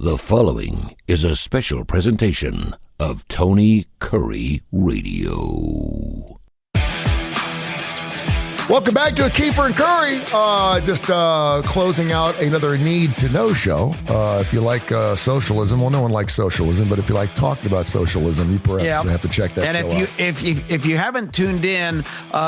The following is a special presentation of Tony Kurre Radio. Welcome back to a Keefer and Kurre. Just closing out another Need to Know show. If you like socialism, well, no one likes socialism, but if you like talking about socialism, you perhaps have to check that show out. And if you haven't tuned in,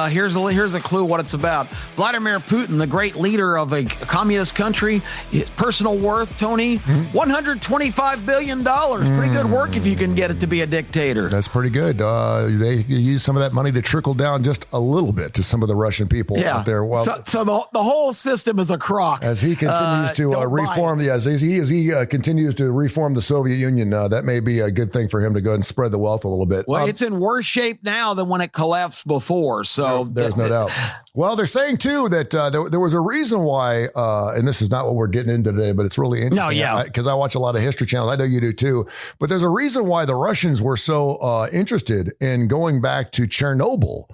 here's a clue what it's about. Vladimir Putin, the great leader of a communist country, his personal worth, Tony, $125 billion. Pretty good work if you can get it to be a dictator. That's pretty good. They use some of that money to trickle down just a little bit to some of the Russian people out there. Well, so the whole system is a crock. As he continues to reform, as he continues to reform the Soviet Union, that may be a good thing for him to go and spread the wealth a little bit. Well, it's in worse shape now than when it collapsed before. So there's no doubt. Well, they're saying too that there was a reason why, and this is not what we're getting into today, but it's really interesting. Because I watch a lot of history channels. I know you do too. But there's a reason why the Russians were so interested in going back to Chernobyl.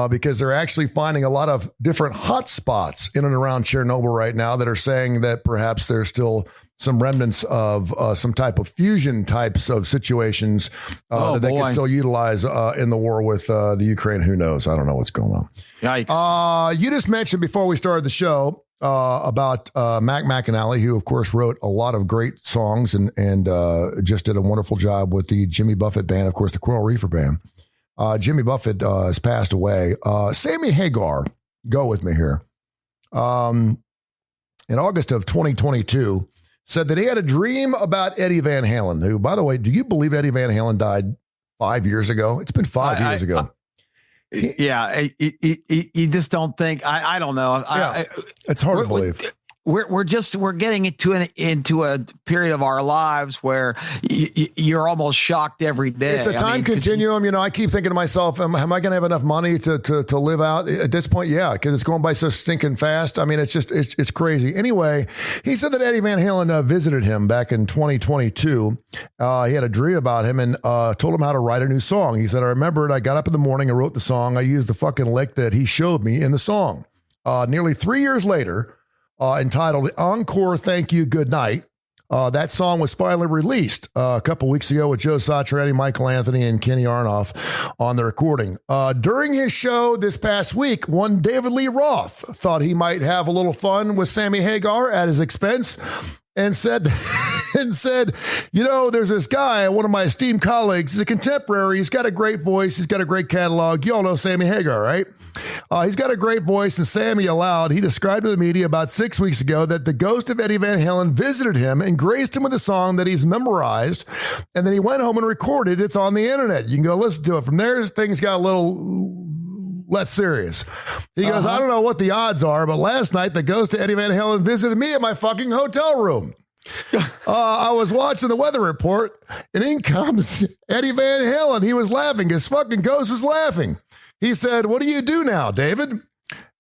Because they're actually finding a lot of different hot spots in and around Chernobyl right now that are saying that perhaps there's still some remnants of some type of fusion types of situations that they can still utilize in the war with the Ukraine. Who knows? I don't know what's going on. Yikes. You just mentioned before we started the show about Mac McAnally, who, of course, wrote a lot of great songs and just did a wonderful job with the Jimmy Buffett Band, of course, the Coral Reefer Band. Jimmy Buffett has passed away. Sammy Hagar, go with me here, in August of 2022, said that he had a dream about Eddie Van Halen, who, by the way, do you believe Eddie Van Halen died 5 years ago? It's been 5 years ago. You just don't think, I don't know. It's hard to believe. We're getting into a period of our lives where you're almost shocked every day. It's a time continuum. You know, I keep thinking to myself, am I going to have enough money to live out at this point? Yeah, because it's going by so stinking fast. I mean, it's crazy. Anyway, he said that Eddie Van Halen visited him back in 2022. He had a dream about him and told him how to write a new song. He said, I remembered, I got up in the morning, I wrote the song. I used the fucking lick that he showed me in the song. Nearly 3 years later, entitled Encore, Thank You, Good Night. That song was finally released a couple weeks ago with Joe Satriani, Michael Anthony, and Kenny Aronoff on the recording. During his show this past week, one David Lee Roth thought he might have a little fun with Sammy Hagar at his expense and said, you know, there's this guy, one of my esteemed colleagues, he's a contemporary, he's got a great voice, he's got a great catalog. You all know Sammy Hagar, right? He's got a great voice, and Sammy allowed, he described to the media about 6 weeks ago that the ghost of Eddie Van Halen visited him and graced him with a song that he's memorized, and then he went home and recorded. It's on the internet. You can go listen to it. From there, things got a little less serious. He goes, I don't know what the odds are, but last night the ghost of Eddie Van Halen visited me at my fucking hotel room. I was watching the weather report, and in comes Eddie Van Halen. He was laughing. His fucking ghost was laughing. He said, what do you do now, David?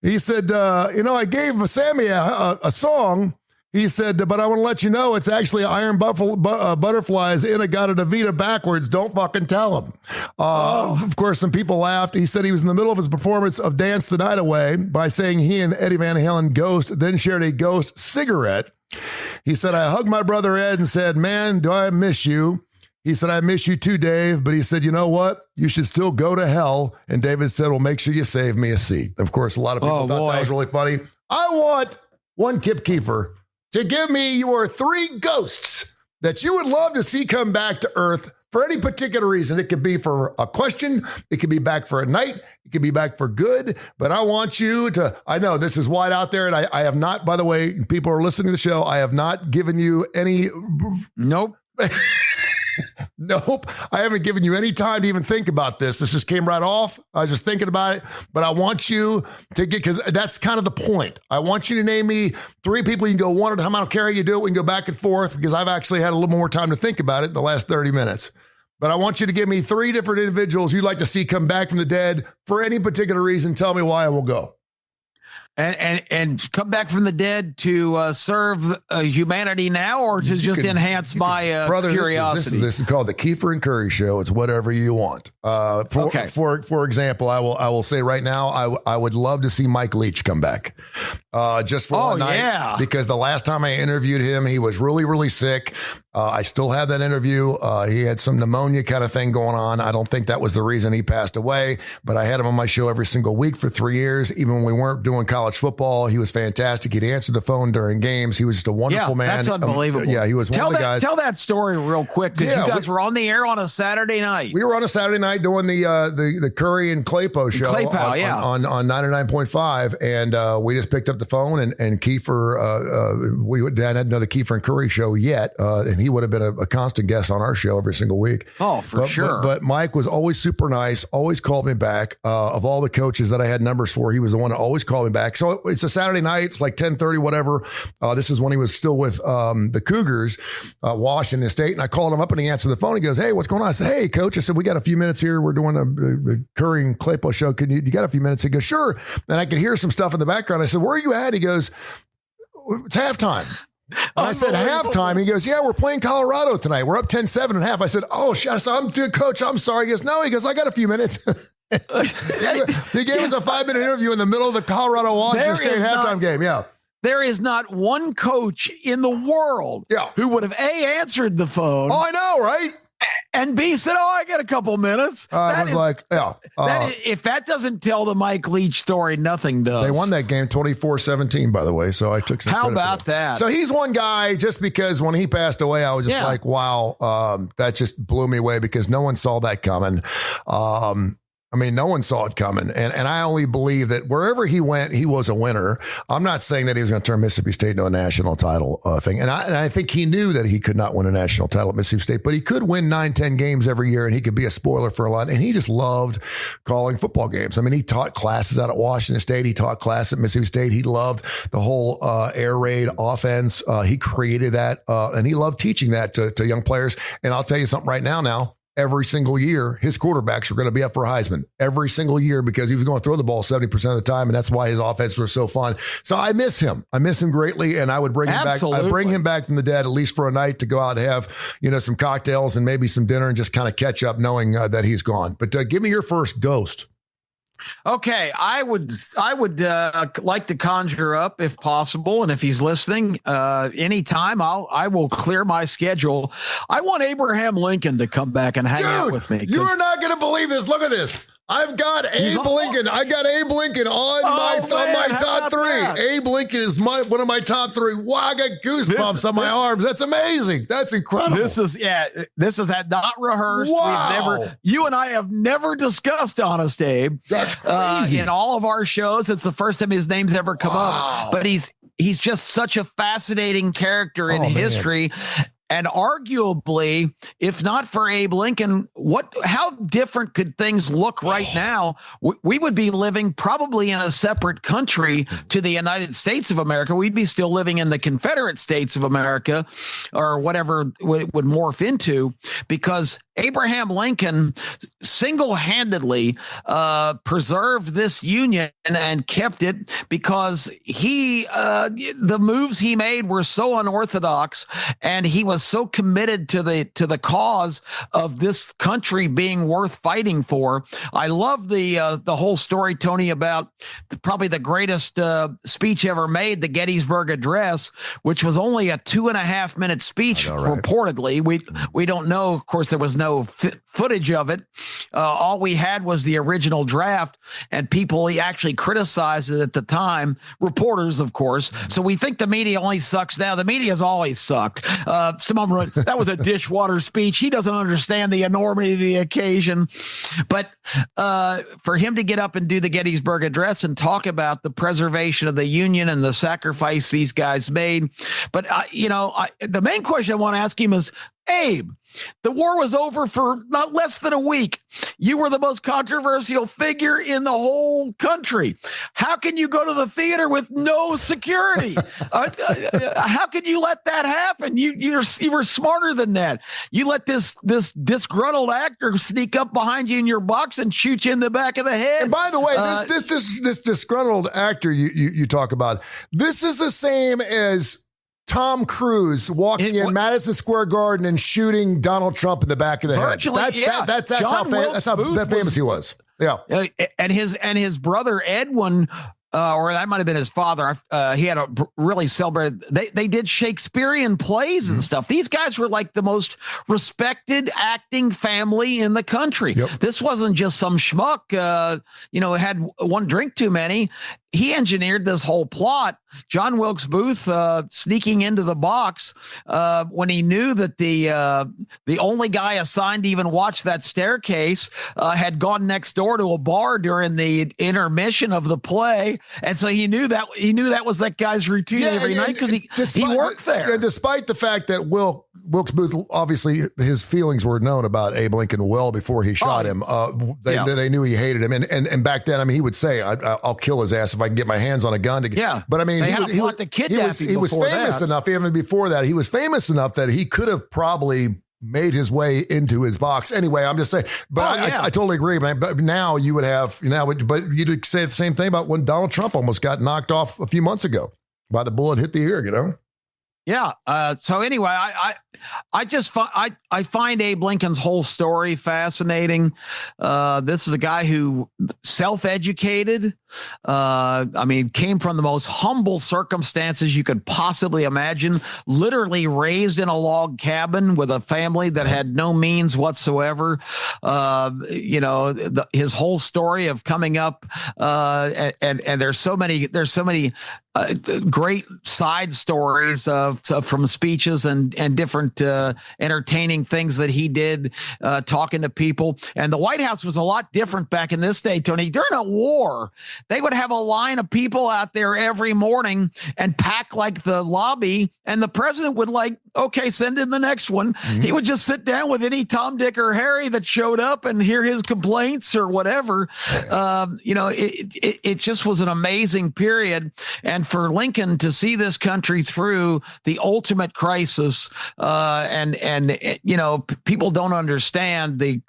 He said, I gave Sammy a song. He said, but I want to let you know it's actually Iron Butterflies in a Gata-da-Vida backwards. Don't fucking tell him. Of course, some people laughed. He said he was in the middle of his performance of Dance the Night Away by saying he and Eddie Van Halen ghost then shared a ghost cigarette. He said, I hugged my brother Ed and said, man, do I miss you? He said, I miss you too, Dave. But he said, you know what? You should still go to hell. And David said, well, make sure you save me a seat. Of course, a lot of people thought that was really funny. I want one Kip Keefer to give me your 3 ghosts that you would love to see come back to Earth for any particular reason. It could be for a question. It could be back for a night. It could be back for good. But I want you to, I know this is wide out there. And I have not, by the way, people are listening to the show. I have not given you any. Nope. Nope. I haven't given you any time to even think about this. This just came right off. I was just thinking about it, but I want you to get, because that's kind of the point. I want you to name me 3 people. You can go one at a time. I don't care how you do it. We can go back and forth because I've actually had a little more time to think about it in the last 30 minutes. But I want you to give me 3 different individuals you'd like to see come back from the dead for any particular reason. Tell me why, and we'll go. And come back from the dead to serve humanity now, or to just enhance my curiosity? This is called the Keefer and Kurre Show. It's whatever you want. For example, I will say right now, I would love to see Mike Leach come back. just for one night because the last time I interviewed him, he was really, really sick. I still have that interview. He had some pneumonia kind of thing going on. I don't think that was the reason he passed away, but I had him on my show every single week for 3 years. Even when we weren't doing college football, he was fantastic. He'd answer the phone during games. He was just a wonderful man. That's unbelievable. He was one of the guys. Tell that story real quick because you guys were on the air on a Saturday night. We were on a Saturday night doing the Curry and Claypo show on 99.5, and we just picked up the phone and Keefer. We hadn't another Keefer and Kurre show yet, and he would have been a constant guest on our show every single week. Oh, for sure. But Mike was always super nice, always called me back. Of all the coaches that I had numbers for, he was the one that always called me back. So it's a Saturday night. It's like 10:30, whatever. This is when he was still with the Cougars, Washington State. And I called him up and he answered the phone. He goes, "Hey, what's going on?" I said, "Hey, coach." I said, "We got a few minutes here. We're doing a Curry and Claypo show. You got a few minutes?" He goes, "Sure." And I could hear some stuff in the background. I said, "Where are you at?" He goes, "It's halftime." And I said, "Halftime?" He goes, "Yeah, we're playing Colorado tonight. We're up 10-7 and a half." I said, "Oh, shit." I said, "I'm good, coach. I'm sorry." He goes, "No." He goes, "I got a few minutes." He gave us a 5-minute interview in the middle of the Colorado Washington State halftime game. Yeah. There is not one coach in the world who would have answered the phone. Oh, I know, right? And B said, "Oh, I got a couple minutes." If that doesn't tell the Mike Leach story, nothing does. They won that game 24-17, by the way. So I took some How credit about for that? So he's one guy just because when he passed away, I was just like, wow, that just blew me away because no one saw that coming. No one saw it coming. And I only believe that wherever he went, he was a winner. I'm not saying that he was going to turn Mississippi State into a national title thing. And I think he knew that he could not win a national title at Mississippi State, but he could win 9-10 games every year and he could be a spoiler for a lot. And he just loved calling football games. I mean, he taught classes out at Washington State. He taught class at Mississippi State. He loved the whole air raid offense. He created that and he loved teaching that to young players. And I'll tell you something right now. Every single year, his quarterbacks were going to be up for Heisman every single year because he was going to throw the ball 70% of the time. And that's why his offense was so fun. So I miss him. I miss him greatly. And I would bring him back. I'd bring him back from the dead, at least for a night to go out and have, some cocktails and maybe some dinner and just kind of catch up knowing that he's gone. But give me your first ghost. Okay, I would like to conjure up if possible, and if he's listening, anytime I will clear my schedule. I want Abraham Lincoln to come back and hang out with me. You are not going to believe this. Look at this. I've got Abe Lincoln. I got Abe Lincoln on my top three. That? Abe Lincoln is one of my top three. Wow, I got goosebumps on my arms. That's amazing. That's incredible. This is not rehearsed. Wow. You and I have never discussed Honest Abe. That's crazy. In all of our shows, it's the first time his name's ever come up. But he's just such a fascinating character in history. And arguably, if not for Abe Lincoln, how different could things look right now? We would be living probably in a separate country to the United States of America. We'd be still living in the Confederate States of America or whatever it would morph into, because Abraham Lincoln single-handedly preserved this union and kept it because the moves he made were so unorthodox, and he was so committed to the cause of this country being worth fighting for. I love the whole story, Tony, about probably the greatest speech ever made, the Gettysburg Address, which was only a 2.5-minute speech. Reportedly. We don't know. Of course, there was no footage of it. All we had was the original draft, and people actually criticized it at the time. Reporters, of course. So we think the media only sucks now. The media's always sucked. Someone wrote, that was a dishwater speech. He doesn't understand the enormity of the occasion. But for him to get up and do the Gettysburg Address and talk about the preservation of the Union and the sacrifice these guys made. But, the main question I want to ask him is, Abe, the war was over for not less than a week. You were the most controversial figure in the whole country. How can you go to the theater with no security? How can you let that happen? You were smarter than that. You let this disgruntled actor sneak up behind you in your box and shoot you in the back of the head. And by the way, this disgruntled actor you talk about, this is the same as Tom Cruise walking in Madison Square Garden and shooting Donald Trump in the back of the head. That's how famous he was. Yeah. And his brother Edwin or that might have been his father. He had a really celebrated. They did Shakespearean plays and stuff. These guys were like the most respected acting family in the country. Yep. This wasn't just some schmuck, had one drink too many. He engineered this whole plot. John Wilkes Booth sneaking into the box when he knew that the only guy assigned to even watch that staircase had gone next door to a bar during the intermission of the play, and so he knew that was that guy's routine every night because he worked there. And despite the fact that Wilkes Booth, obviously his feelings were known about Abe Lincoln well before he shot him. They knew he hated him, and back then, I mean, he would say, "I'll kill his ass if I can get my hands on a gun." But I mean, he was famous enough. Even before that, he was famous enough that he could have probably made his way into his box. Anyway, I'm just saying. But I totally agree. But now you would have but you'd say the same thing about when Donald Trump almost got knocked off a few months ago by the bullet hit the ear. Yeah. So anyway, I find Abe Lincoln's whole story fascinating. This is a guy who self-educated. Came from the most humble circumstances you could possibly imagine. Literally raised in a log cabin with a family that had no means whatsoever. His whole story of coming up, and there's so many great side stories from speeches and different entertaining things that he did talking to people. And the White House was a lot different back in this day, Tony. During a war, they would have a line of people out there every morning and pack like the lobby, and the president would okay, send in the next one. Mm-hmm. He would just sit down with any Tom, Dick, or Harry that showed up and hear his complaints or whatever. It just was an amazing period. And for Lincoln to see this country through the ultimate crisis, people don't understand the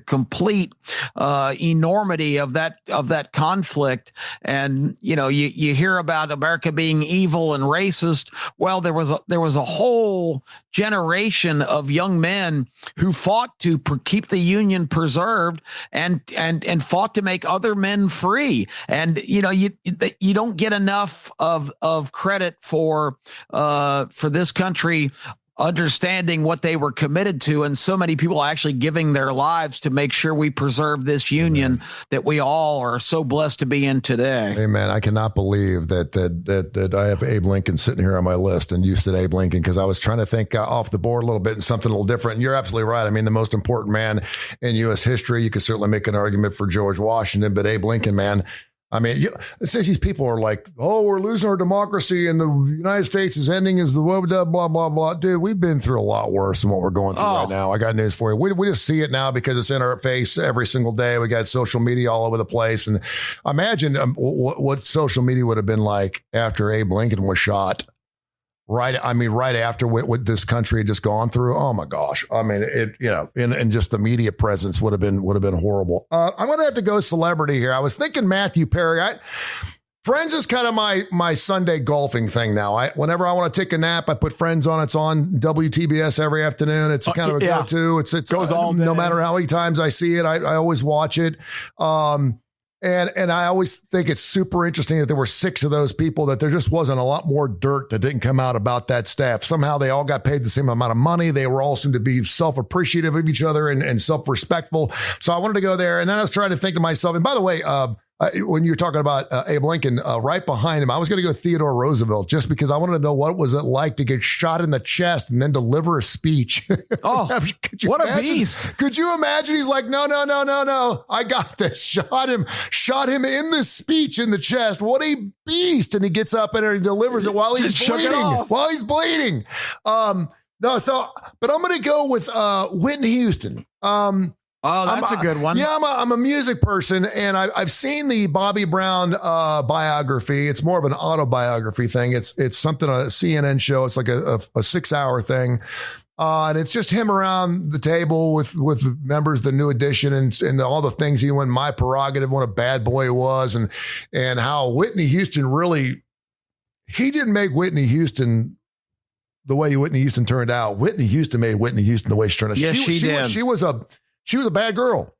complete enormity of that conflict. And you hear about America being evil and racist. Well, there was a whole generation of young men who fought to keep the Union preserved and fought to make other men free. And you don't get enough of credit for this country understanding what they were committed to, and so many people actually giving their lives to make sure we preserve this union that we all are so blessed to be in today. Hey man, I cannot believe that I have Abe Lincoln sitting here on my list, and you said Abe Lincoln because I was trying to think off the board a little bit and something a little different. And you're absolutely right. I mean, the most important man in U.S. history. You could certainly make an argument for George Washington, but Abe Lincoln, man. I mean, these people are like, oh, we're losing our democracy and the United States is ending as the blah, blah, blah, blah. Dude, we've been through a lot worse than what we're going through right now. I got news for you. We just see it now because it's in our face every single day. We got social media all over the place. And imagine what social media would have been like after Abe Lincoln was shot. Right after what this country had just gone through. Oh my gosh. I mean, and just the media presence would have been horrible. I'm going to have to go celebrity here. I was thinking Matthew Perry. Friends is kind of my Sunday golfing thing now. Whenever I want to take a nap, I put Friends on. It's on WTBS every afternoon. It's kind of a go-to. It goes all day. No matter how many times I see it, I always watch it. And I always think it's super interesting that there were 6 of those people, that there just wasn't a lot more dirt that didn't come out about that staff. Somehow they all got paid the same amount of money. They were all seemed to be self-appreciative of each other and self-respectful. So I wanted to go there. And then I was trying to think to myself, and by the way, when you're talking about Abe Lincoln, right behind him, I was going to go Theodore Roosevelt just because I wanted to know what was it like to get shot in the chest and then deliver a speech. Oh, what a beast. Could you imagine? He's like, no. I got this. Shot him in the speech in the chest. What a beast. And he gets up and he delivers it while he's bleeding. But I'm going to go with Whitney Houston. Oh, that's a good one. Yeah, I'm a music person, and I've seen the Bobby Brown biography. It's more of an autobiography thing. It's something on a CNN show. It's like a 6-hour thing. And it's just him around the table with members of the New Edition and all the things he went, My Prerogative, what a bad boy he was, and how Whitney Houston he didn't make Whitney Houston the way Whitney Houston turned out. Whitney Houston made Whitney Houston the way she turned out. Yes, she did. She was a bad girl.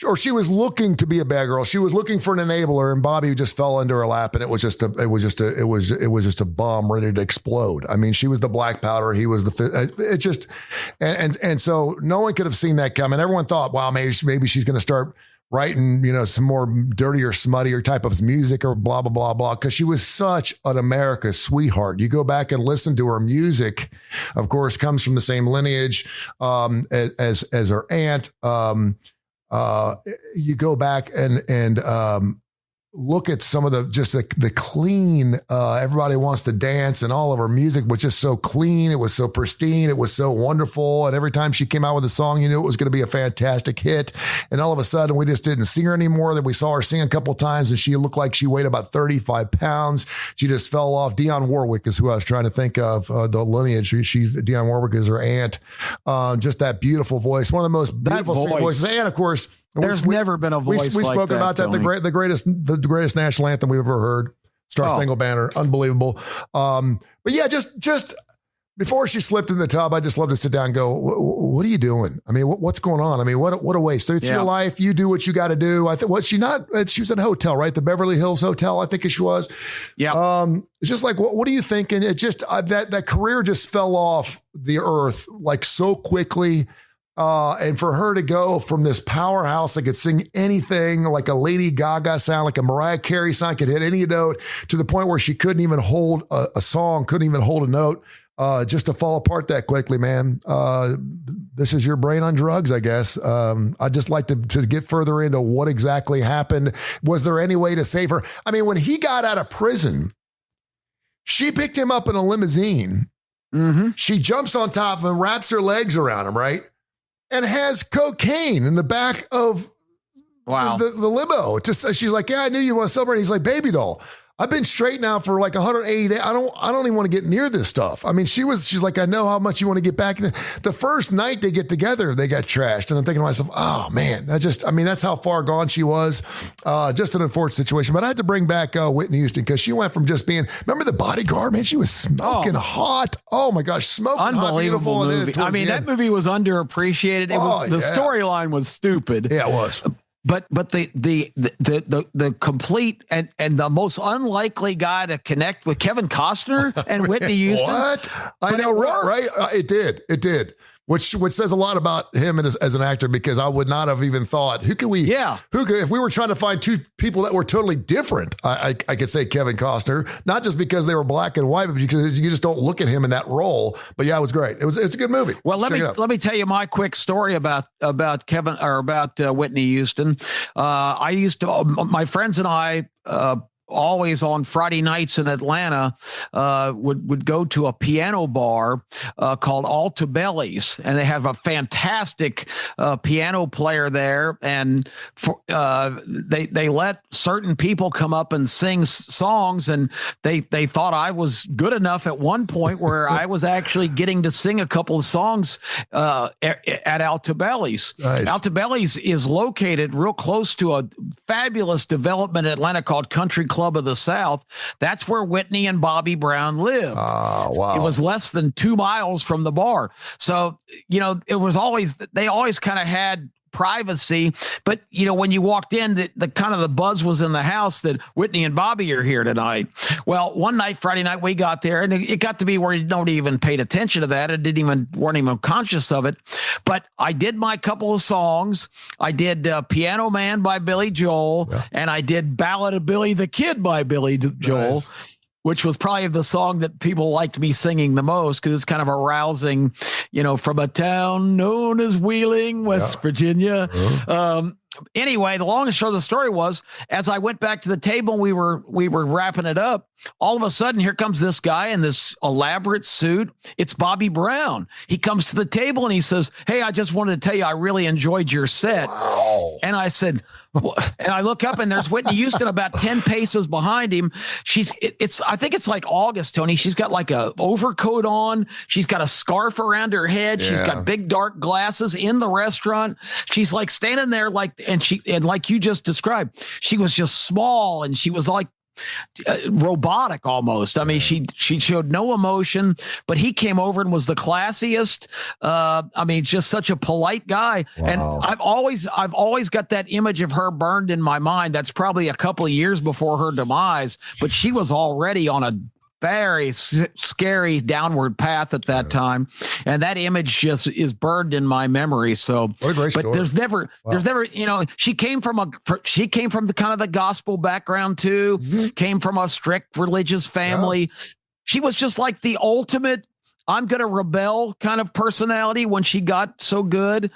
or she was looking to be a bad girl. She was looking for an enabler, and Bobby just fell into her lap, and it was just a bomb ready to explode. I mean, she was the black powder. He was and so no one could have seen that coming. Everyone thought, wow, maybe she's going to start writing, some more dirtier, smuttier type of music or blah, blah, blah, blah. Cause she was such an America sweetheart. You go back and listen to her music, of course, comes from the same lineage, as her aunt. You go back and look at some of the clean, everybody wants to dance, and all of her music was just so clean. It was so pristine. It was so wonderful. And every time she came out with a song, you knew it was going to be a fantastic hit. And all of a sudden we just didn't see her anymore. Then we saw her sing a couple of times, and she looked like she weighed about 35 pounds. She just fell off. Dionne Warwick is who I was trying to think of, the lineage. Dionne Warwick is her aunt. Just that beautiful voice, one of the most beautiful singing voices. And of course, there's never been a voice we've like spoken that, about that. The greatest national anthem we've ever heard. Star Spangled Banner. Unbelievable. But yeah, just before she slipped in the tub, I just love to sit down and go, what are you doing? I mean, what's going on? I mean, what a waste. It's your life. You do what you got to do. I think, she was at a hotel, right? The Beverly Hills Hotel, I think she was. Yeah. It's just like, what are you thinking? It just, that career just fell off the earth like so quickly. And for her to go from this powerhouse that could sing anything, like a Lady Gaga sound, like a Mariah Carey sound, could hit any note, to the point where she couldn't even hold a song, couldn't even hold a note, just to fall apart that quickly, man. This is your brain on drugs, I guess. I'd just like to get further into what exactly happened. Was there any way to save her? I mean, when he got out of prison, she picked him up in a limousine. Mm-hmm. She jumps on top of him, wraps her legs around him, right? And has cocaine in the back of the limo. She's like, yeah, I knew you want to celebrate. He's like, baby doll, I've been straight now for like 180 days. I don't even want to get near this stuff. I mean, she's like, I know how much you want to get back. The first night they get together, they got trashed. And I'm thinking to myself, oh man, that's how far gone she was. Just an unfortunate situation. But I had to bring back Whitney Houston, because she went from just being, remember The Bodyguard, man? She was smoking hot. Oh my gosh, smoking hot. Unbelievable movie. I mean, that movie was underappreciated. The storyline was stupid. Yeah, it was. But the complete and the most unlikely guy to connect with Kevin Costner and Whitney Houston. What? I know, right? It did. Which says a lot about him as an actor, because I would not have even thought, if we were trying to find two people that were totally different, I could say Kevin Costner, not just because they were black and white, but because you just don't look at him in that role. But yeah, it was great. It's a good movie. Well, let me tell you my quick story about Kevin, or about Whitney Houston. My friends and I, always on Friday nights in Atlanta, would go to a piano bar called Altabelli's, and they have a fantastic piano player there. And they let certain people come up and sing songs, and they thought I was good enough at one point where I was actually getting to sing a couple of songs at Altabelli's. Nice. Altabelli's is located real close to a fabulous development in Atlanta called Country Club of the South. That's where Whitney and Bobby Brown lived. Oh, wow. It was less than 2 miles from the bar. So, it was they always kind of had privacy, but when you walked in, the kind of the buzz was in the house that Whitney and Bobby are here tonight. Well, one night, Friday night, we got there, and it got to be where nobody even paid attention to that. Weren't even conscious of it. But I did my couple of songs. I did Piano Man by Billy Joel, and I did Ballad of Billy the Kid by Billy Joel. Nice. Which was probably the song that people liked me singing the most, because it's kind of a rousing, from a town known as Wheeling, West Virginia. Anyway, the long and short of the story was, as I went back to the table, we were wrapping it up. All of a sudden, here comes this guy in this elaborate suit. It's Bobby Brown. He comes to the table and he says, "Hey, I just wanted to tell you I really enjoyed your set." Wow. And I said, and I look up and there's Whitney Houston about 10 paces behind him. I think it's like August, Tony. She's got like a overcoat on. She's got a scarf around her head. Yeah. She's got big dark glasses in the restaurant. She's like standing there and like you just described, she was just small, and she was like robotic almost. I mean, she showed no emotion, but he came over and was the classiest. I mean, just such a polite guy. Wow. And I've always got that image of her burned in my mind. That's probably a couple of years before her demise, but she was already on a very scary downward path at that time, and that image just is burned in my memory. So, what a great story. But there's never, she came from the kind of the gospel background too. Mm-hmm. Came from a strict religious family. Yeah. She was just like the ultimate I'm going to rebel kind of personality when she got so good.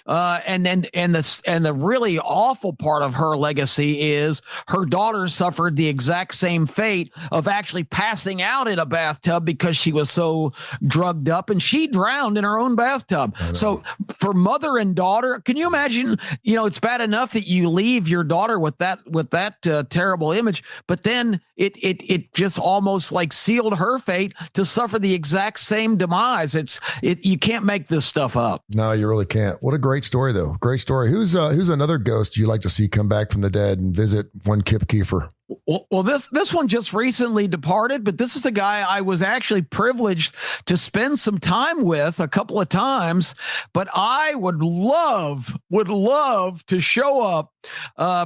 And the really awful part of her legacy is her daughter suffered the exact same fate of actually passing out in a bathtub because she was so drugged up, and she drowned in her own bathtub. So for mother and daughter, can you imagine, it's bad enough that you leave your daughter with that terrible image, but then it just almost like sealed her fate to suffer the exact same demise. You can't make this stuff up. No, you really can't. What a great story, though. Great story. Who's another ghost you like to see come back from the dead and visit one Kip Keefer? Well, this one just recently departed, but this is a guy I was actually privileged to spend some time with a couple of times. But I would love to show up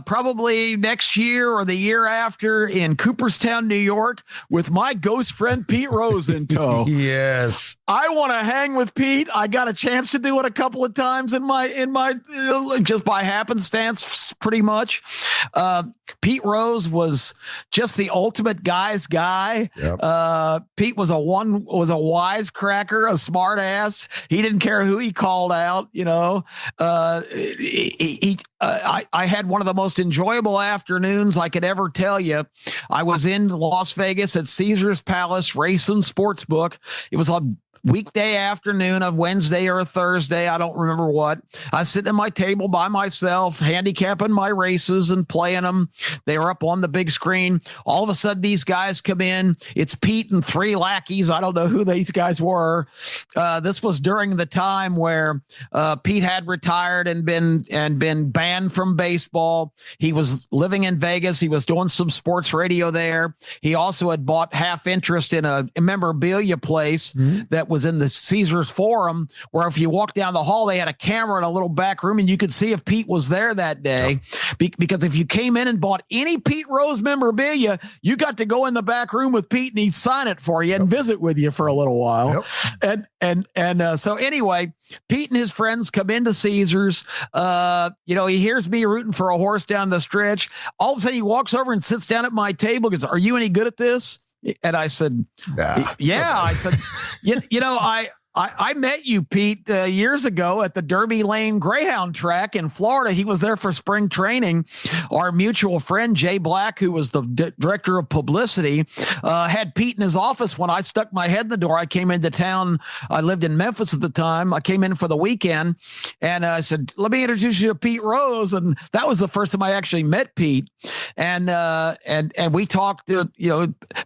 probably next year or the year after in Cooperstown, New York, with my ghost friend Pete Rose in tow. Yes, I want to hang with Pete. I got a chance to do it a couple of times in my just by happenstance, pretty much. Pete Rose was just the ultimate guy's guy. Yep. Pete was a wisecracker, a smart ass. He didn't care who he called out. I had one of the most enjoyable afternoons I could ever tell you. I was in Las Vegas at Caesar's Palace Racing Sportsbook. It was a weekday afternoon of Wednesday or a Thursday. I don't remember what. I was sitting at my table by myself, handicapping my races and playing them. They were up on the big screen. All of a sudden, these guys come in. It's Pete and three lackeys. I don't know who these guys were. This was during the time where Pete had retired and been banned from baseball. He was living in Vegas. He was doing some sports radio there. He also had bought half interest in a memorabilia place that was in the Caesars Forum, where if you walk down the hall, they had a camera in a little back room and you could see if Pete was there that day. Because if you came in and bought any Pete Rose memorabilia, you got to go in the back room with Pete and he'd sign it for you and visit with you for a little while. So anyway, Pete and his friends come into Caesars. He hears me rooting for a horse down the stretch. All of a sudden he walks over and sits down at my table and goes, "Are you any good at this?" And I said, "Yeah." I said, I met you, Pete, years ago at the Derby Lane Greyhound track in Florida. He was there for spring training. Our mutual friend, Jay Black, who was the director of publicity, had Pete in his office when I stuck my head in the door. I came into town. I lived in Memphis at the time. I came in for the weekend, and I said, "Let me introduce you to Pete Rose." And that was the first time I actually met Pete. And we talked.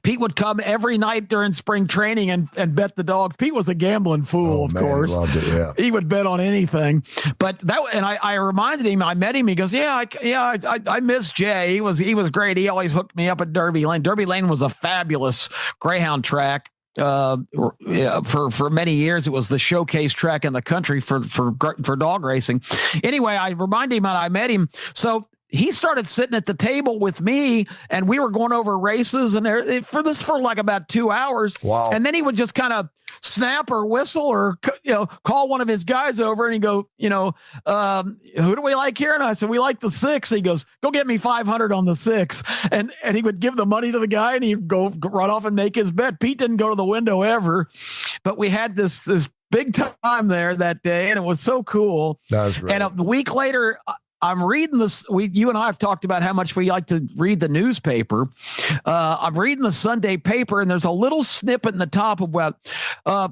Pete would come every night during spring training and bet the dogs. Pete was a gambling fool, of course. Loved it, yeah. He would bet on anything. But I reminded him. I met him. He goes, I miss Jay. He was great. He always hooked me up at Derby Lane. Derby Lane was a fabulous greyhound track. For many years, it was the showcase track in the country for dog racing. Anyway, I reminded him and I met him. So he started sitting at the table with me, and we were going over races and for like about 2 hours. Wow. And then he would just kind of snap or whistle or, call one of his guys over and he'd go, "Who do we like here?" And I said, "We like the 6. He goes, "Go get me 500 on the 6. And he would give the money to the guy and he'd go run off and make his bet. Pete didn't go to the window ever, but we had this big time there that day, and it was so cool. That was great. And a week later, I'm reading this. You and I have talked about how much we like to read the newspaper. I'm reading the Sunday paper, and there's a little snippet in the top about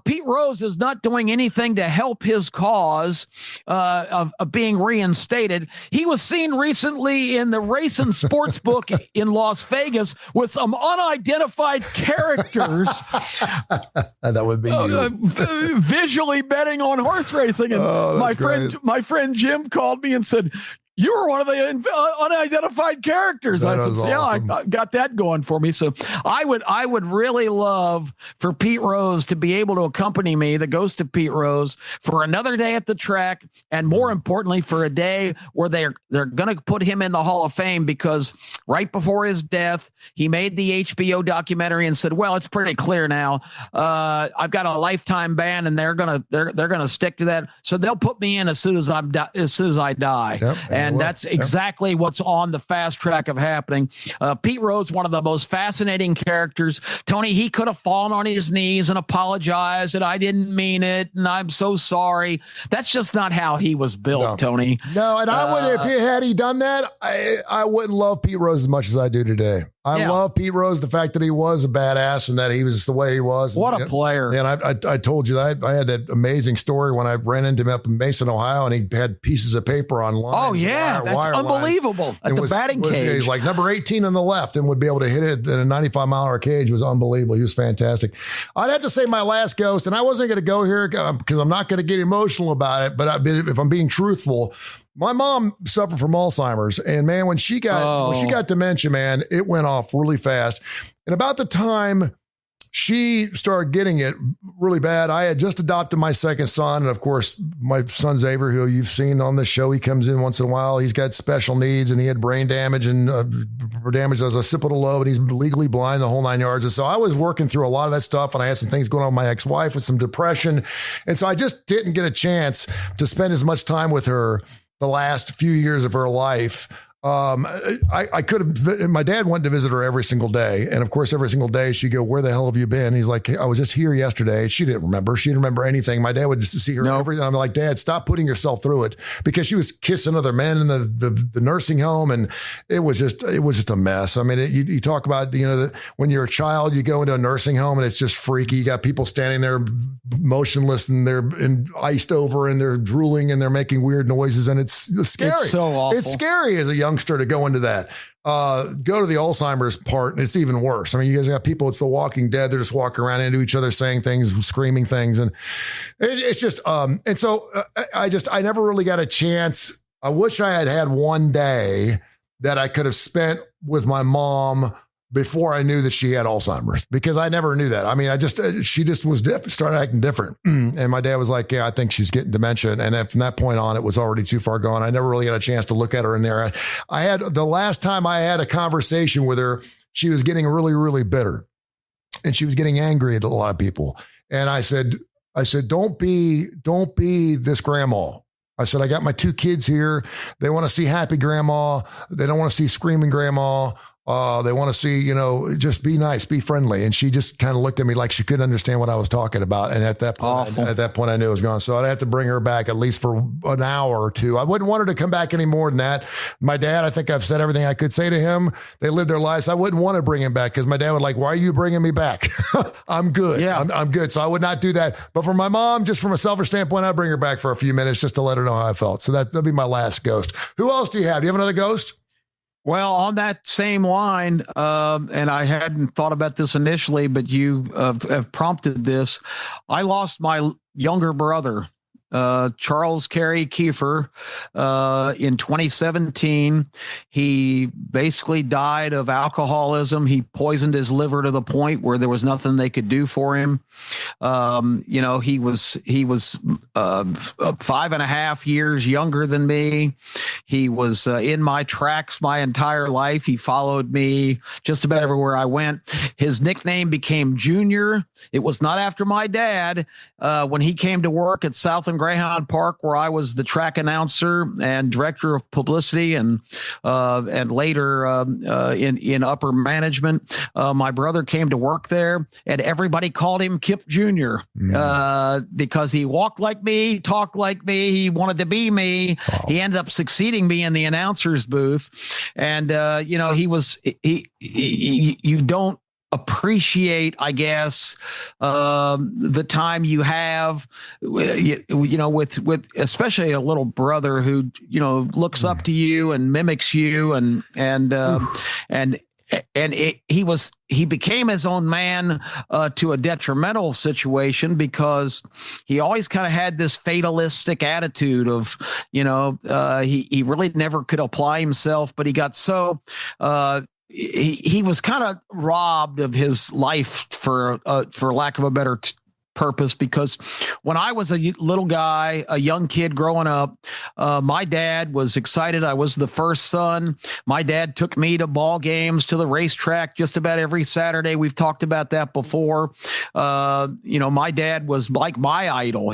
Pete Rose is not doing anything to help his cause of being reinstated. He was seen recently in the Racing Sportsbook in Las Vegas with some unidentified characters. That would be you. Visually betting on horse racing. And my friend Jim called me and said, you were one of the unidentified characters. I said, yeah, awesome. I got that going for me. So I would really love for Pete Rose to be able to accompany me, the ghost of Pete Rose, for another day at the track, and more importantly, for a day where they're going to put him in the Hall of Fame, because right before his death, he made the HBO documentary and said, well, it's pretty clear now. I've got a lifetime ban, and they're gonna stick to that. So they'll put me in as soon as I die. Yep, and that's exactly what's on the fast track of happening. Pete Rose, one of the most fascinating characters. Tony, he could have fallen on his knees and apologized, and I didn't mean it, and I'm so sorry. That's just not how he was built, Tony. No, and I would, had he done that, I wouldn't love Pete Rose as much as I do today. I love Pete Rose, the fact that he was a badass and that he was the way he was. What a player. And I told you that I had that amazing story when I ran into him up in Mason, Ohio, and he had pieces of paper on lines. Oh, yeah. That's unbelievable. At the batting cage. He's like number 18 on the left and would be able to hit it in a 95-mile-an-hour cage. It was unbelievable. He was fantastic. I'd have to say my last ghost, and I wasn't going to go here because I'm not going to get emotional about it, but if I'm being truthful, my mom suffered from Alzheimer's, and man, when she got dementia, man, it went off really fast. And about the time she started getting it really bad, I had just adopted my second son. And of course, my son Xavier, who you've seen on this show, he comes in once in a while. He's got special needs, and he had brain damage and damage as occipital lobe, and he's legally blind, the whole 9 yards. And so I was working through a lot of that stuff, and I had some things going on with my ex-wife with some depression. And so I just didn't get a chance to spend as much time with her the last few years of her life. I could have, my dad went to visit her every single day. And of course, every single day she'd go, where the hell have you been? He's like, I was just here yesterday. She didn't remember anything. My dad would just see her every time. I'm like, Dad, stop putting yourself through it, because she was kissing other men in the nursing home. And it was just a mess. I mean, you talk about, when you're a child, you go into a nursing home and it's just freaky. You got people standing there motionless, and they're iced over, and they're drooling, and they're making weird noises. And it's scary. It's so awful. It's scary as a youngster to go into that. Go to the Alzheimer's part, and it's even worse. I mean, you guys got people, it's the Walking Dead. They're just walking around into each other, saying things, screaming things. And it's just, and so I never really got a chance. I wish I had had one day that I could have spent with my mom before I knew that she had Alzheimer's, because I never knew that. I mean, she just was started acting different. And my dad was like, yeah, I think she's getting dementia. And from that point on, it was already too far gone. I never really got a chance to look at her in there. I had the last time I had a conversation with her, she was getting really, really bitter, and she was getting angry at a lot of people. And I said, don't be this grandma. I said, I got my two kids here. They want to see happy grandma. They don't want to see screaming grandma. They want to see, just be nice, be friendly. And she just kind of looked at me like she couldn't understand what I was talking about. And at that point, I knew it was gone. So I'd have to bring her back at least for an hour or two. I wouldn't want her to come back any more than that. My dad, I think I've said everything I could say to him. They lived their lives. I wouldn't want to bring him back, because my dad would like, why are you bringing me back? I'm good. Yeah. I'm good. So I would not do that. But for my mom, just from a selfish standpoint, I'd bring her back for a few minutes just to let her know how I felt. So that'd be my last ghost. Who else do you have? Do you have another ghost? Well, on that same line, and I hadn't thought about this initially, but you have prompted this. I lost my younger brother, Charles Kerry Keefer, in 2017. He basically died of alcoholism. He poisoned his liver to the point where there was nothing they could do for him. He was 5.5 years younger than me. He was in my tracks my entire life. He followed me just about everywhere I went. His nickname became Junior. It was not after my dad. When he came to work at South and Greyhound Park, where I was the track announcer and director of publicity, and later in upper management, my brother came to work there, and everybody called him Kip Jr. Because he walked like me, talked like me, he wanted to be me. Oh. He ended up succeeding me in the announcer's booth, and you don't appreciate, I guess, the time you have, with especially a little brother who, looks up to you and mimics you, and he became his own man to a detrimental situation because he always kind of had this fatalistic attitude of, he really never could apply himself, but he got so he was kind of robbed of his life for lack of a better purpose, because when I was a little guy, a young kid growing up, my dad was excited. I was the first son. My dad took me to ball games, to the racetrack just about every Saturday. We've talked about that before. My dad was like my idol.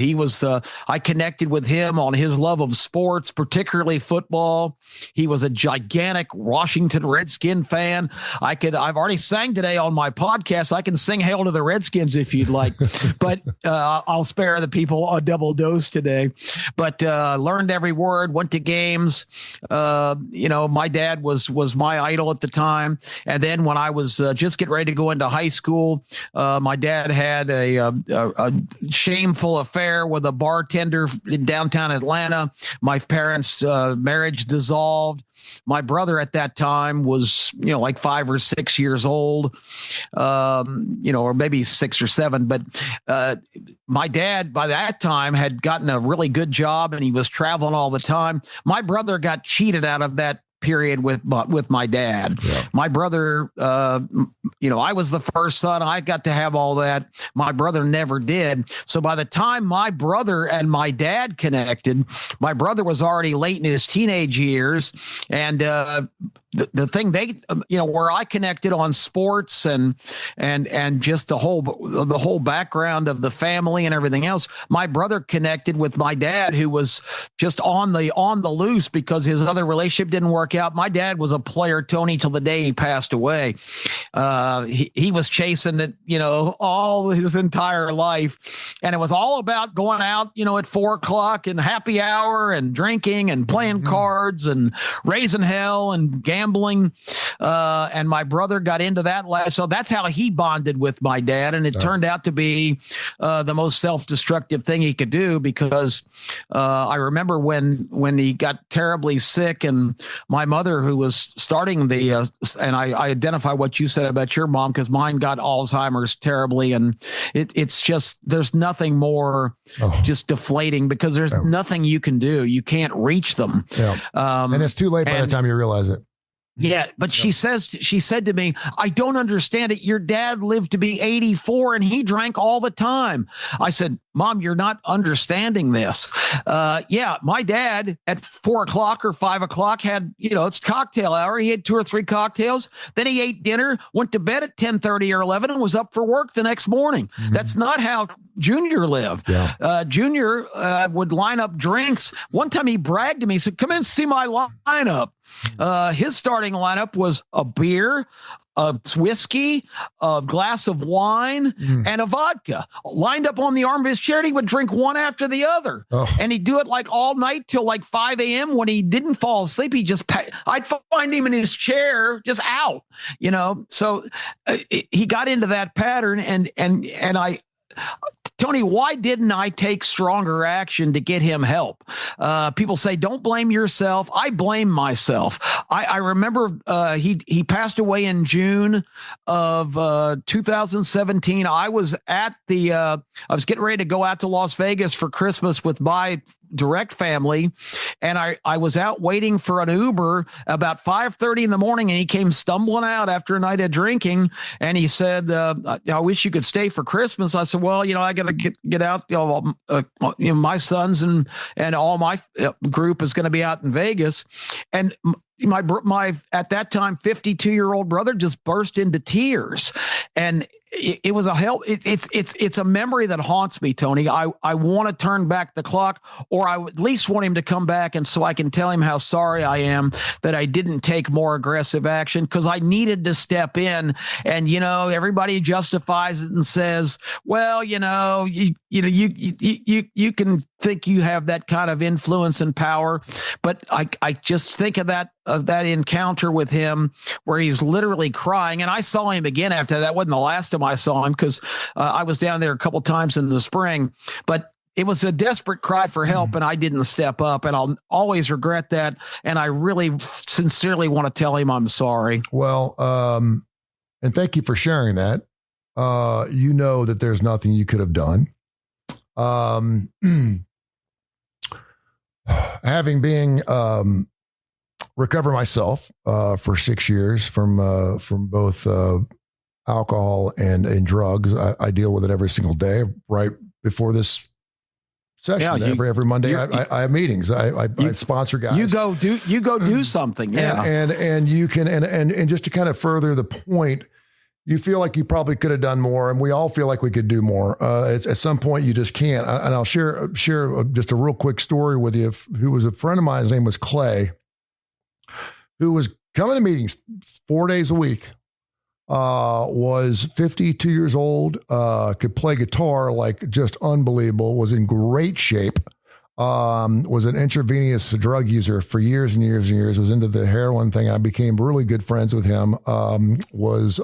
I connected with him on his love of sports, particularly football. He was a gigantic Washington Redskin fan. I've already sang today on my podcast. I can sing Hail to the Redskins if you'd like, but I'll spare the people a double dose today. But learned every word, went to games. My dad was my idol at the time. And then when I was just getting ready to go into high school, my dad had a shameful affair with a bartender in downtown Atlanta. My parents' marriage dissolved. My brother at that time was, like 5 or 6 years old, or maybe 6 or 7. But my dad, by that time, had gotten a really good job and he was traveling all the time. My brother got cheated out of that period with my dad. Yeah. My brother, I was the first son. I got to have all that. My brother never did. So by the time my brother and my dad connected, my brother was already late in his teenage years. And the thing where I connected on sports and just the whole background of the family and everything else, my brother connected with my dad, who was just on the loose because his other relationship didn't work out. My dad was a player, Tony, till the day he passed away. He was chasing it, all his entire life. And it was all about going out, at 4:00 and happy hour and drinking and playing cards and raising hell and gambling. And my brother got into that. So that's how he bonded with my dad. And it turned out to be the most self-destructive thing he could do, because I remember when he got terribly sick, and my mother, who was starting and I identify what you said about your mom, because mine got Alzheimer's terribly. And it's just, there's nothing more just deflating, because there's nothing you can do. You can't reach them. Yeah. And it's too late by the time you realize it. Yeah, but she said to me, I don't understand it. Your dad lived to be 84 and he drank all the time. I said, Mom, you're not understanding this. My dad at 4:00 or 5:00 had, it's cocktail hour. He had 2 or 3 cocktails. Then he ate dinner, went to bed at 10:30 or 11 and was up for work the next morning. Mm-hmm. That's not how Junior lived. Yeah. Junior would line up drinks. One time he bragged to me, he said, come in and see my lineup. His starting lineup was a beer, a whiskey, a glass of wine, and a vodka lined up on the arm of his chair. He would drink one after the other. And he'd do it like all night till like 5 a.m. When he didn't fall asleep, I'd find him in his chair, just out, so he got into that pattern. And Tony, why didn't I take stronger action to get him help? People say, don't blame yourself. I blame myself. I remember he passed away in June of 2017. I was I was getting ready to go out to Las Vegas for Christmas with my direct family, and I was out waiting for an Uber about 5:30 in the morning, and he came stumbling out after a night of drinking, and he said, I wish you could stay for Christmas. I said, well, I got to get out. My sons and all my group is going to be out in Vegas. And my at that time 52-year-old brother just burst into tears, and it was a help. It's a memory that haunts me, Tony. I want to turn back the clock, or I at least want him to come back, and so I can tell him how sorry I am that I didn't take more aggressive action, because I needed to step in. And everybody justifies it and says, well, you can think you have that kind of influence and power, but I just think of that encounter with him where he's literally crying. And I saw him again after that. Wasn't the last time I saw him, because I was down there a couple times in the spring, but it was a desperate cry for help, and I didn't step up, and I'll always regret that. And I really sincerely want to tell him I'm sorry. Well, and thank you for sharing that. You know that there's nothing you could have done. Having been recover myself for 6 years from both alcohol and drugs. I deal with it every single day. Right before this session, every Monday, I have meetings. I sponsor guys. You go do something. Yeah, and you can and just to kind of further the point. You feel like you probably could have done more, and we all feel like we could do more. At some point, you just can't. And I'll share just a real quick story with you. Who was a friend of mine? His name was Clay, who was coming to meetings 4 days a week. Was 52 years old. Could play guitar like just unbelievable. Was in great shape. Was an intravenous drug user for years and years and years, was into the heroin thing. I became really good friends with him. Was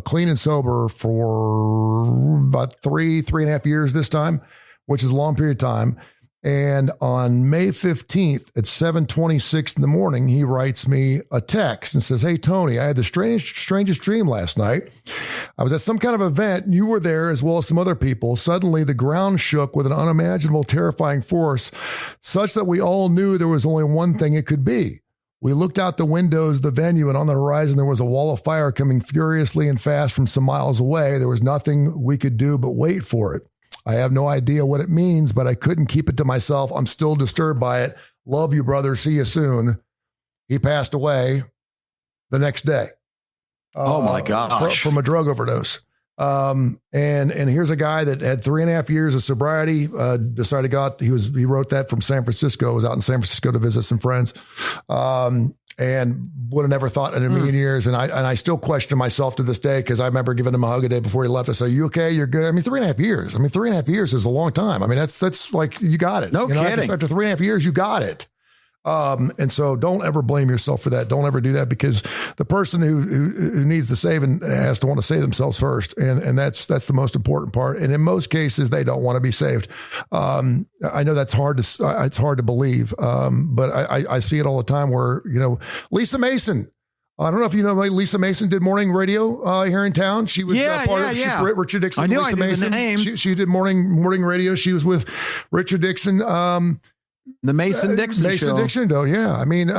clean and sober for about 3.5 years this time, which is a long period of time. And on May 15th at 7:26 in the morning, he writes me a text and says, "Hey, Tony, I had the strangest dream last night. I was at some kind of event. You were there as well as some other people. Suddenly, the ground shook with an unimaginable, terrifying force, such that we all knew there was only one thing it could be. We looked out the windows of the venue, and on the horizon, there was a wall of fire coming furiously and fast from some miles away. There was nothing we could do but wait for it. I have no idea what it means, but I couldn't keep it to myself. I'm still disturbed by it. Love you, brother. See you soon." He passed away the next day. Oh my gosh. From a drug overdose. And here's a guy that had 3.5 years of sobriety, decided to go out. He wrote that from San Francisco, was out in San Francisco to visit some friends. And would have never thought in a million years. And I still question myself to this day, because I remember giving him a hug a day before he left. I said, "You okay? You're good." I mean, 3.5 years. 3.5 years is a long time. I mean, that's like, you got it. No kidding. After 3.5 years, you got it. And so don't ever blame yourself for that. Don't ever do that, because the person who needs the saving has to want to save themselves first. And that's the most important part. And in most cases, they don't want to be saved. I know that's it's hard to believe. But I see it all the time where, Lisa Mason, I don't know if you know, Lisa Mason did morning radio here in town. She was Richard Dixon. I knew Lisa I knew Mason. the name. She did morning radio. She was with Richard Dixon. The Mason Dixon show. Yeah. I mean,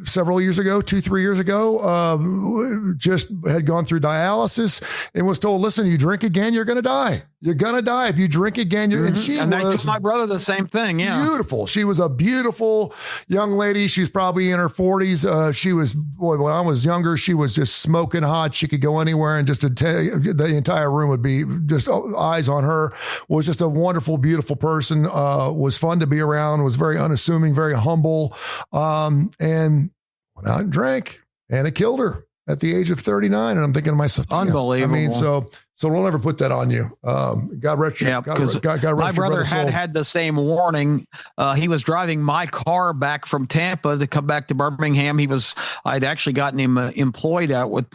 several years ago, 2-3 years ago, just had gone through dialysis and was told, "Listen, you drink again, you're going to die. You're going to die if you drink again." And they told my brother the same thing. Yeah. Beautiful. She was a beautiful young lady. She's probably in her 40s. She was, when I was younger, she was just smoking hot. She could go anywhere, and just the entire room would be just eyes on her. Was just a wonderful, beautiful person. Was fun to be around. Was very unassuming, very humble, and went out and drank, and it killed her at the age of 39. And I'm thinking to myself, unbelievable. I mean, so don't ever put that on you. God rest your, because my brother had the same warning. He was driving my car back from Tampa to come back to Birmingham. I'd actually gotten him employed out with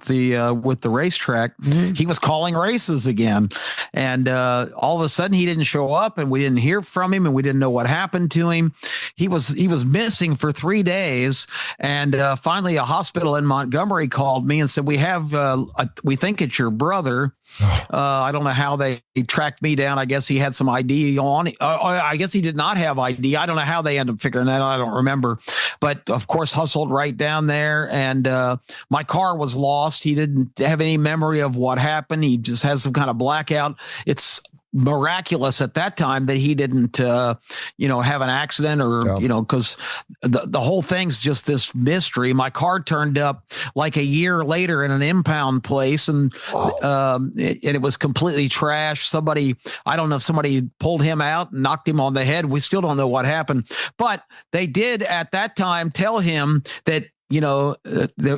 the racetrack. Mm-hmm. He was calling races again, and all of a sudden he didn't show up, and we didn't hear from him, and we didn't know what happened to him. He was missing for 3 days, and finally a hospital in Montgomery called me and said, we think it's your brother. I don't know how they tracked me down. I guess he had some ID on. I guess he did not have ID. I don't know how they ended up figuring that out. I don't remember. But, of course, hustled right down there. And my car was lost. He didn't have any memory of what happened. He just has some kind of blackout. It's miraculous at that time that he didn't, have an accident or, because the whole thing's just this mystery. My car turned up like a year later in an impound place, and it was completely trashed. I don't know if somebody pulled him out and knocked him on the head. We still don't know what happened, but they did at that time tell him that,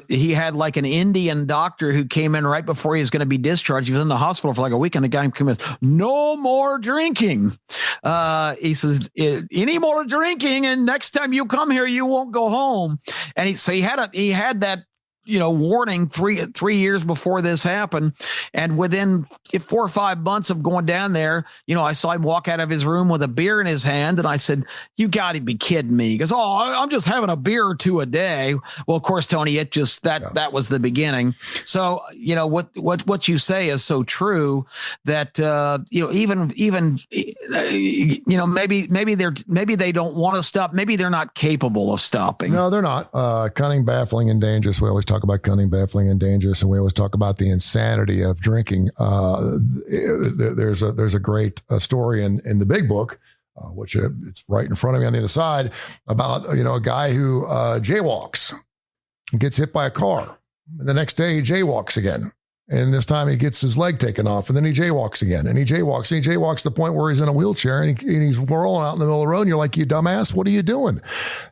he had like an Indian doctor who came in right before he was going to be discharged. He was in the hospital for like a week, and the guy came with, "No more drinking." He says, "Any more drinking, and next time you come here, you won't go home." And he had that warning 3 years before this happened. And within 4 or 5 months of going down there, I saw him walk out of his room with a beer in his hand. And I said, you got to be kidding me. He goes, oh, I'm just having a beer or two a day. Well, of course, Tony, it just that was the beginning. So, what you say is so true that, maybe they don't want to stop. Maybe they're not capable of stopping. No, they're not. Cunning, baffling, and dangerous. We always talk about cunning, baffling, and dangerous, and we always talk about the insanity of drinking. There's a great story in the big book, which it's right in front of me on the other side, about a guy who jaywalks, gets hit by a car, and the next day he jaywalks again. And this time he gets his leg taken off, and then he jaywalks again, and he jaywalks to the point where he's in a wheelchair and he's rolling out in the middle of the road. And you're like, you dumbass, what are you doing?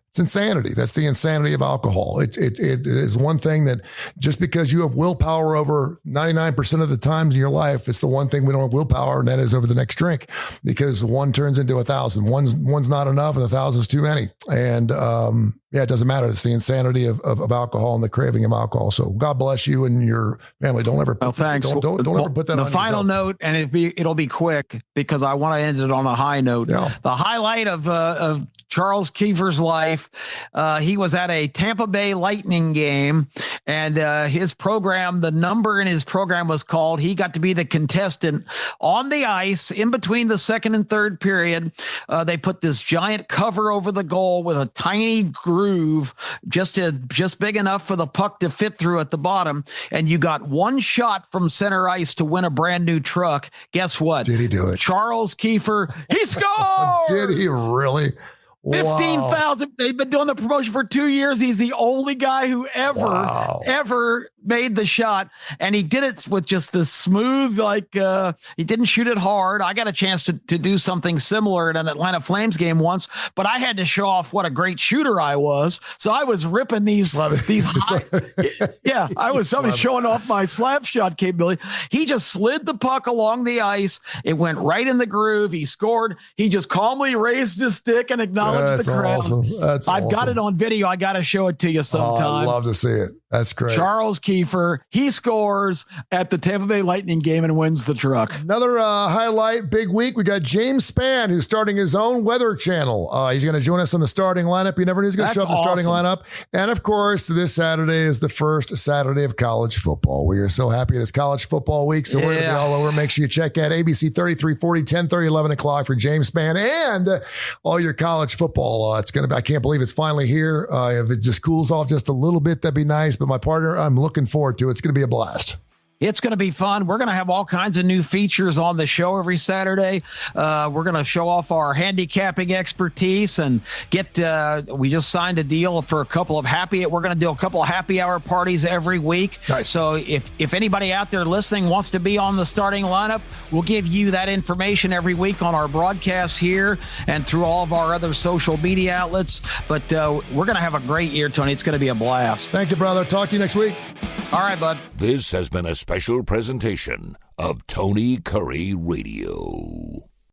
It's insanity. That's the insanity of alcohol. It is one thing that just because you have willpower over 99% of the times in your life, it's the one thing we don't have willpower, and that is over the next drink, because one turns into 1,000. One's not enough, and 1,000 is too many. And it doesn't matter. It's the insanity of alcohol and the craving of alcohol. So God bless you and your family. Don't ever. Thanks. Don't ever put that on yourself. The final note, and it'll be quick because I want to end it on a high note. Yeah. The highlight of Charles Keefer's life. He was at a Tampa Bay Lightning game, and his program, the number in his program was called. He got to be the contestant on the ice in between the second and third period. They put this giant cover over the goal with a tiny groove, just big enough for the puck to fit through at the bottom. And you got one shot from center ice to win a brand new truck. Guess what? Did he do it? Charles Keefer, he scored! Did he really? 15,000. They've been doing the promotion for 2 years. He's the only guy who ever made the shot. And he did it with just the smooth, he didn't shoot it hard. I got a chance to do something similar at an Atlanta Flames game once, but I had to show off what a great shooter I was. So I was ripping these I was showing off my slap shot capability. He just slid the puck along the ice. It went right in the groove. He scored. He just calmly raised his stick and acknowledged the crowd. Awesome. I've got it on video. I got to show it to you sometime. I'd love to see it. That's great. Charles Keefer, he scores at the Tampa Bay Lightning game and wins the truck. Another highlight, big week. We got James Spann, who's starting his own weather channel. He's going to join us on the starting lineup. You never knew he was going to show up in the starting lineup. And of course, this Saturday is the first Saturday of college football. We are so happy it is college football week. So we're going to be all over. Make sure you check out ABC 3340, 10:30, 11 o'clock for James Spann and all your college football. It's going to be, I can't believe it's finally here. If it just cools off just a little bit, that'd be nice. But my partner, I'm looking forward to it. It's going to be a blast. It's going to be fun. We're going to have all kinds of new features on the show every Saturday. We're going to show off our handicapping expertise and we just signed a deal for we're going to do a couple of happy hour parties every week. Nice. So if anybody out there listening wants to be on the starting lineup, we'll give you that information every week on our broadcast here and through all of our other social media outlets. But we're going to have a great year, Tony. It's going to be a blast. Thank you, brother. Talk to you next week. All right, bud. This has been a special presentation of Tony Kurre Radio.